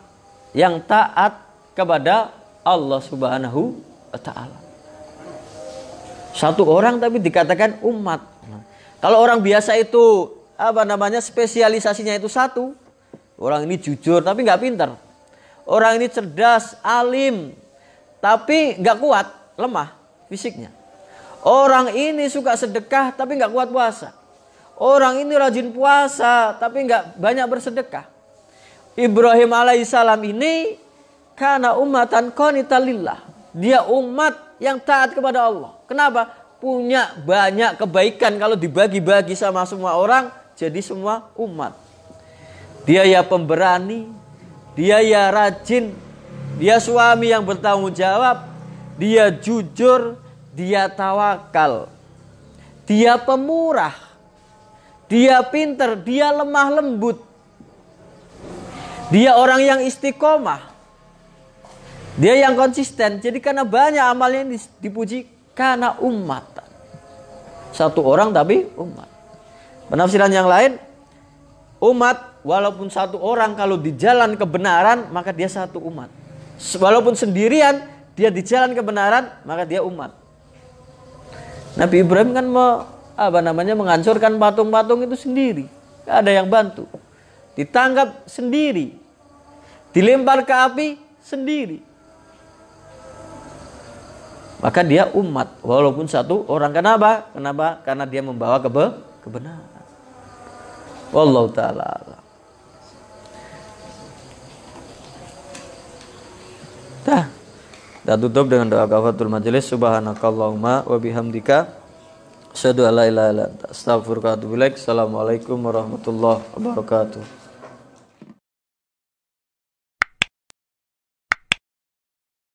yang taat kepada Allah Subhanahu Wa Taala. Satu orang tapi dikatakan umat. Kalau orang biasa itu spesialisasinya itu satu. Orang ini jujur tapi nggak pintar. Orang ini cerdas, alim, tapi nggak kuat, lemah fisiknya. Orang ini suka sedekah tapi nggak kuat puasa. Orang ini rajin puasa tapi nggak banyak bersedekah. Ibrahim alaihissalam ini karena ummatan qanitan lillah. Dia umat yang taat kepada Allah. Kenapa? Punya banyak kebaikan kalau dibagi-bagi sama semua orang jadi semua umat. Dia ya pemberani, dia ya rajin, dia suami yang bertanggung jawab, dia jujur, dia tawakal, dia pemurah, dia pinter, dia lemah lembut, dia orang yang istiqomah, dia yang konsisten. Jadi karena banyak amalnya dipuji karena umat. Satu orang tapi umat. Penafsiran yang lain, umat walaupun satu orang kalau di jalan kebenaran maka dia satu umat. Walaupun sendirian dia di jalan kebenaran maka dia umat. Nabi Ibrahim kan menghancurkan patung-patung itu sendiri. Gak ada yang bantu. Ditangkap sendiri. Dilempar ke api sendiri. Maka dia umat walaupun satu orang. Kenapa? Karena dia membawa kebenaran. Wallahu ta'ala a'lam. Kita tutup dengan doa kafatul majelis. Subhanakallahumma wa bihamdika asyhadu an la ilaha illa anta astaghfiruka wa atubu ilaik. Assalamualaikum warahmatullahi wabarakatuh.